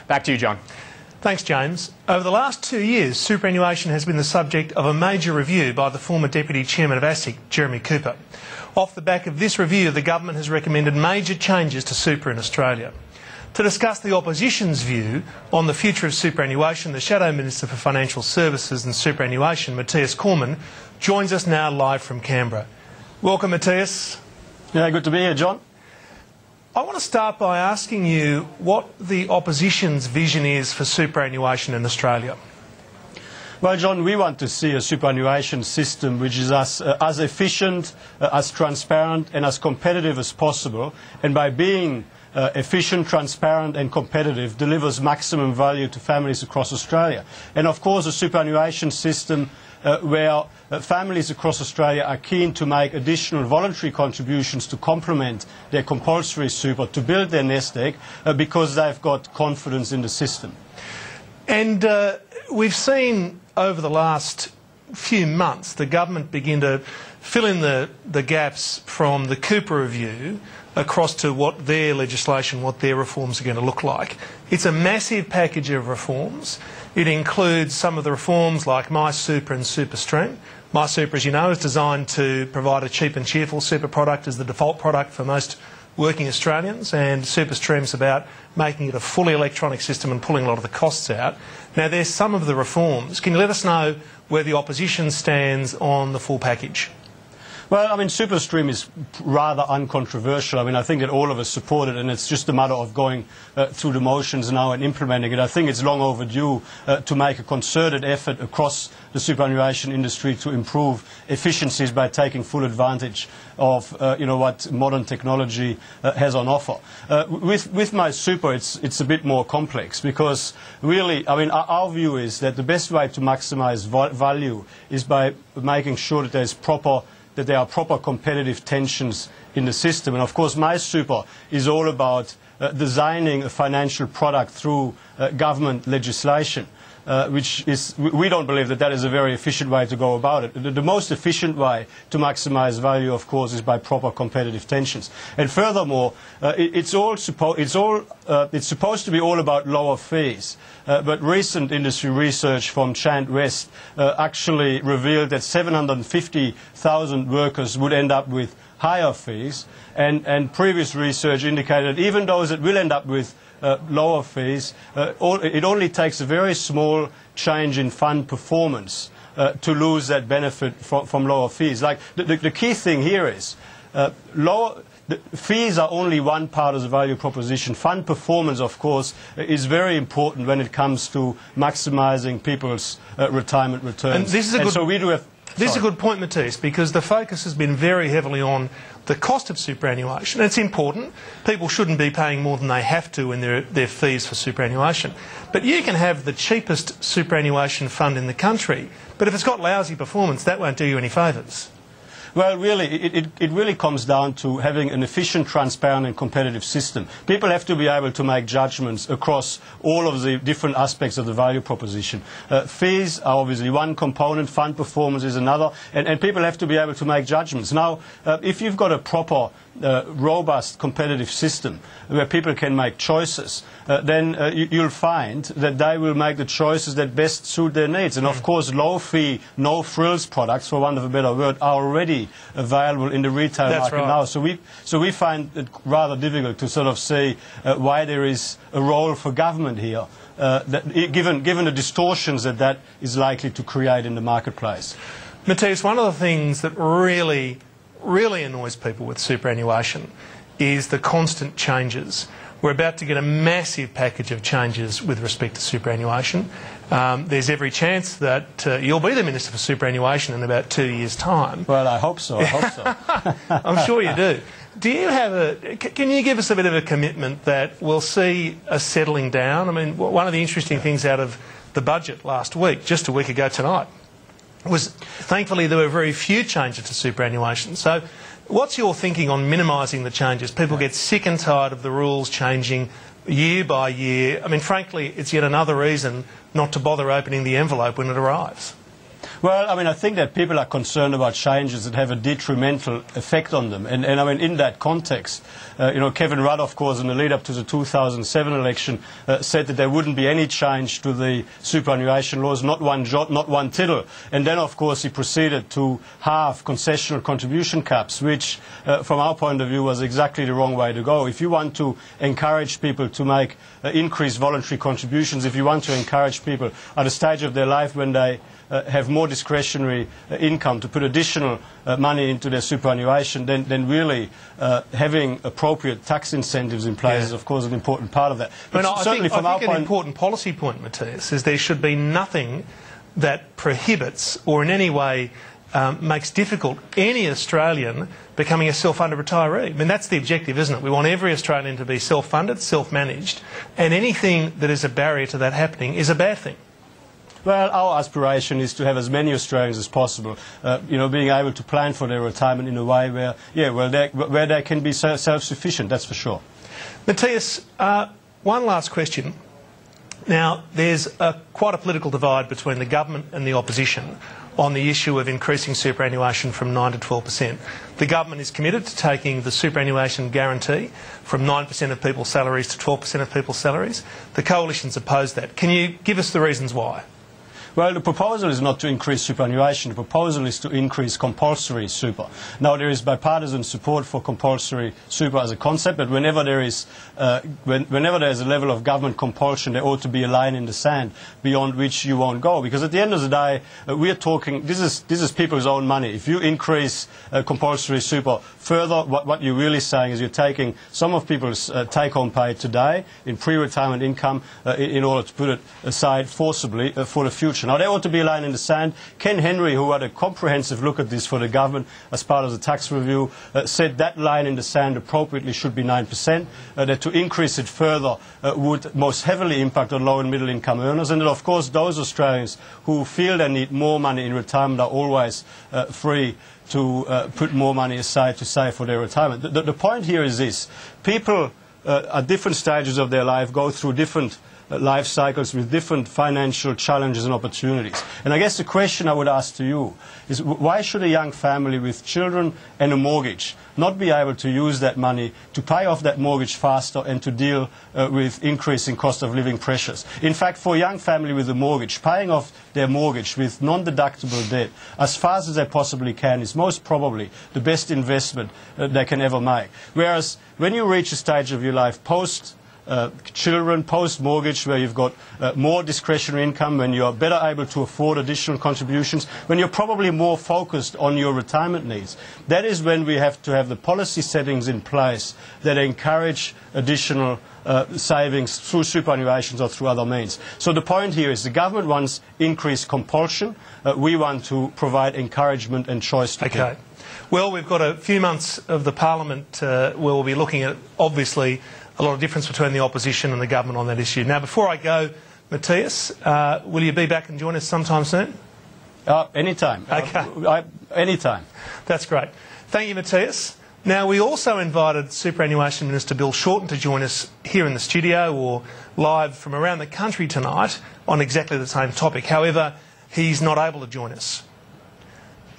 Back to you, John. Thanks, James. Over the last 2 years, superannuation has been the subject of a major review by the former Deputy Chairman of ASIC, Jeremy Cooper. Off the back of this review, the government has recommended major changes to super in Australia. To discuss the opposition's view on the future of superannuation, the Shadow Minister for Financial Services and Superannuation, Matthias Cormann, joins us now live from Canberra. Welcome, Matthias. Yeah, good to be here, John. I want to start by asking you what the opposition's vision is for superannuation in Australia. Well, John, we want to see a superannuation system which is as efficient, as transparent and as competitive as possible, and by being efficient, transparent and competitive delivers maximum value to families across Australia. And of course a superannuation system where families across Australia are keen to make additional voluntary contributions to complement their compulsory super to build their nest egg because they've got confidence in the system. And we've seen over the last few months the government begin to fill in the gaps from the Cooper review across to what their legislation, what their reforms are going to look like. It's a massive package of reforms. It includes some of the reforms like My Super and Super Stream. My Super, as you know, is designed to provide a cheap and cheerful super product as the default product for most working Australians, and Super Stream's about making it a fully electronic system and pulling a lot of the costs out. Now, there's some of the reforms. Can you let us know where the opposition stands on the full package? Well, I mean, Super Stream is rather uncontroversial. I mean, I think that all of us support it, and it's just a matter of going through the motions now and implementing it. I think it's long overdue to make a concerted effort across the superannuation industry to improve efficiencies by taking full advantage of what modern technology has on offer. With My Super, it's a bit more complex because really, I mean, our view is that the best way to maximise value is by making sure that there are proper competitive tensions in the system. And of course, My Super is all about designing a financial product through government legislation, which is, we don't believe that is a very efficient way to go about it. The most efficient way to maximise value, of course, is by proper competitive tensions. And furthermore, it's supposed to be all about lower fees. But recent industry research from Chant West actually revealed that 750,000 workers would end up with higher fees, and previous research indicated that even those that will end up with lower fees, it only takes a very small change in fund performance to lose that benefit from lower fees. Like the key thing here is the fees are only one part of the value proposition. Fund performance, of course, is very important when it comes to maximising people's retirement returns. And this is a good point, Matthias, because the focus has been very heavily on the cost of superannuation. It's important. People shouldn't be paying more than they have to in their fees for superannuation. But you can have the cheapest superannuation fund in the country, but if it's got lousy performance, that won't do you any favours. Well, really, it really comes down to having an efficient, transparent and competitive system. People have to be able to make judgments across all of the different aspects of the value proposition. Fees are obviously one component, fund performance is another, and people have to be able to make judgments. Now, if you've got a proper, robust, competitive system where people can make choices, then you'll find that they will make the choices that best suit their needs. And of course, low-fee, no-frills products, for want of a better word, are already available in the retail market now. So we find it rather difficult to sort of say why there is a role for government here, given the distortions that is likely to create in the marketplace. Matthias, one of the things that really annoys people with superannuation is the constant changes. We're about to get a massive package of changes with respect to superannuation. There's every chance that you'll be the Minister for Superannuation in about 2 years' time. Well, I hope so. I'm sure you do. Can you give us a bit of a commitment that we'll see a settling down? I mean, one of the interesting things out of the budget last week, just a week ago tonight, was thankfully there were very few changes to superannuation. So what's your thinking on minimising the changes? People get sick and tired of the rules changing year by year. I mean, frankly, it's yet another reason not to bother opening the envelope when it arrives. Well, I mean, I think that people are concerned about changes that have a detrimental effect on them. And I mean, in that context, Kevin Rudd, of course, in the lead-up to the 2007 election, said that there wouldn't be any change to the superannuation laws, not one jot, not one tittle. And then, of course, he proceeded to halve concessional contribution caps, which, from our point of view, was exactly the wrong way to go. If you want to encourage people to make increased voluntary contributions, if you want to encourage people at a stage of their life when they have more discretionary income to put additional money into their superannuation, then really having appropriate tax incentives in place is, of course, an important part of that. But certainly I think an important policy point, Matthias, is there should be nothing that prohibits or in any way makes difficult any Australian becoming a self-funded retiree. I mean, that's the objective, isn't it? We want every Australian to be self-funded, self-managed, and anything that is a barrier to that happening is a bad thing. Well, our aspiration is to have as many Australians as possible, being able to plan for their retirement in a way where they can be self-sufficient, that's for sure. Matthias, one last question. Now, there's quite a political divide between the government and the opposition on the issue of increasing superannuation from 9 to 12%. The government is committed to taking the superannuation guarantee from 9% of people's salaries to 12% of people's salaries. The coalition's opposed that. Can you give us the reasons why? Well, the proposal is not to increase superannuation. The proposal is to increase compulsory super. Now, there is bipartisan support for compulsory super as a concept, but whenever there is a level of government compulsion, there ought to be a line in the sand beyond which you won't go. Because at the end of the day, we are talking, this is people's own money. If you increase compulsory super further, what you're really saying is you're taking some of people's take-home pay today in pre-retirement income in order to put it aside forcibly for the future. Now, there ought to be a line in the sand. Ken Henry, who had a comprehensive look at this for the government as part of the tax review, said that line in the sand appropriately should be 9%, that to increase it further would most heavily impact on low and middle income earners, and that, of course, those Australians who feel they need more money in retirement are always free to put more money aside to save for their retirement. The point here is this. People at different stages of their life go through different life cycles with different financial challenges and opportunities. And I guess the question I would ask to you is, why should a young family with children and a mortgage not be able to use that money to pay off that mortgage faster and to deal with increasing cost of living pressures? In fact, for a young family with a mortgage, paying off their mortgage with non-deductible debt as fast as they possibly can is most probably the best investment they can ever make. Whereas when you reach a stage of your life post-children, post-mortgage, where you've got more discretionary income, when you're better able to afford additional contributions, when you're probably more focused on your retirement needs, that is when we have to have the policy settings in place that encourage additional savings through superannuations or through other means. So the point here is the government wants increased compulsion. We want to provide encouragement and choice to people. Well, we've got a few months of the Parliament where we'll be looking at, obviously, a lot of difference between the opposition and the government on that issue. Now, before I go, Matthias, will you be back and join us sometime soon? Anytime. Okay. Anytime. That's great. Thank you, Matthias. Now, we also invited Superannuation Minister Bill Shorten to join us here in the studio or live from around the country tonight on exactly the same topic. However, he's not able to join us.